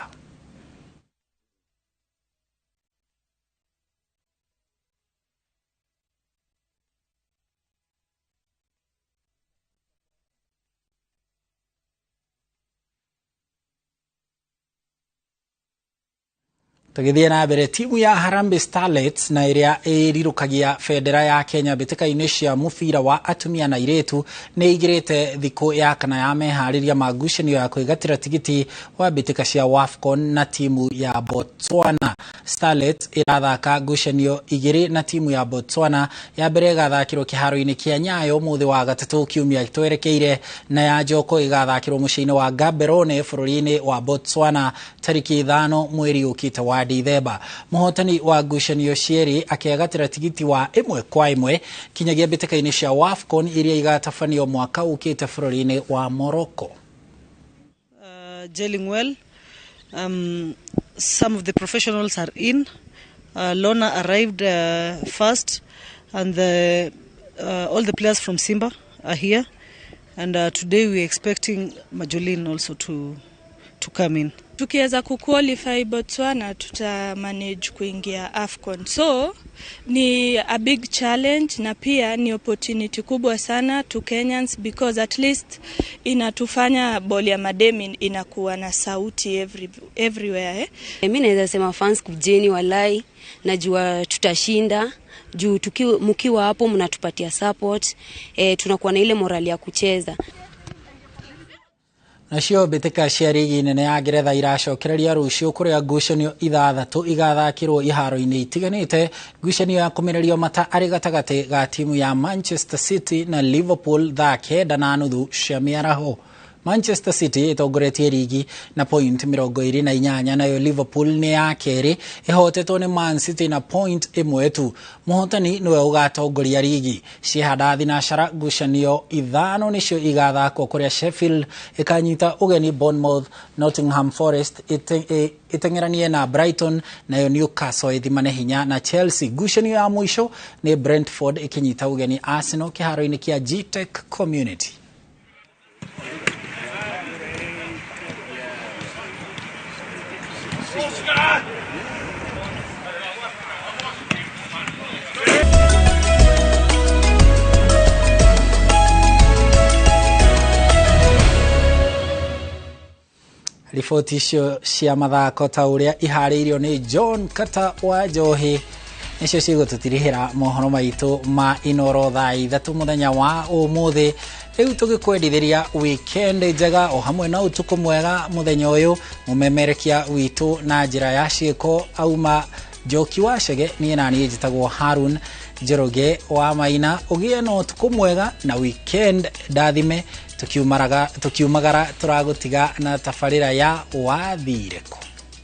Tugithie na mbere, timu ya Harambee Starlets na iria irirukagia federa ya Kenya bitika-ini cia mubira wa atumia na iretu ni igirite thiku ya kana ya mehariria ma ngucanio ya kwigatira tigiti wa bitika cia WAFCON na timu ya Botswana. Starlets irathaka ngucanio igiri na timu ya Botswana, ya mbere igathakirwo kiharo-ini kia Nyayo muthi wa gatatu kiumia twerekeire, na ya njoko igathakirwo muciini wa Gaborone bururi-ini wa Botswana tariki 5 mweri ukite wa Dithemba. Muhotani wa ngucanio cieri akiagatira tigiti wa 1-1 kinyagia bitika-ini cia WAFCON iria igatafanio mwaka ukite bururi-ini wa Morocco. Gelling well. Some of the professionals are in. Lona arrived first, and all the players from Simba are here. And today we are expecting Majolin also to come in. Tukiweza kuqualify Botswana tuta manage kuingia AFCON. So ni a big challenge na pia ni opportunity kubwa sana to Kenyans, because at least inatufanya boli ya mademi inakuwa na sauti everywhere. Mimi naweza sema fans kujeni, walai najua tutashinda juu mkiwa hapo mnatupatia support, tunakuwa na ile morali ya kucheza. Nacio bitika cia rigi nene ya Ngeretha iracokereria rucio kuria ngucanio 6 igathakirwo iharo-ini itiganite. Ngucanio ya kumererio mata ari gatagati ga timu ya Manchester City na Liverpool thaa 9:30 cia miaraho. Manchester City itongoretie rigi na point 28, nayo Liverpool ni ya keri ihotetwo ni Man City na point 1 tu. Muhotani niwe ugatongoria rigi. Cihada thinashara ngucanio 5 nicio igathakwo kuria Sheffield ikanyita ugeni Bournemouth, Nottingham Forest itengeranie na Brighton, nayo Newcastle ithimane hinya na Chelsea. Ngucanio ya mwisho ni Brentford ikinyita ugeni Arsenal kiharo-ini kia Gtech Community. Ripoti icio cia mathako ta uria ihariirio ni John Kata wa Njohi nicio cigututirihira mohoro maitu ma Inooro thaa 3 muthenya wa umuthi. Riu tugikwendithiria weekend njega o hamwe na utuku mwega muthenya uyu. Mumemerekia witu na njira ya ciiko auma Joki wa Shege ni nani njitagwo Harun, Njoroge wa Maina ugie no tukumwega na weekend ndathime tukiumagara turagutiga na tafarira ya wathireko.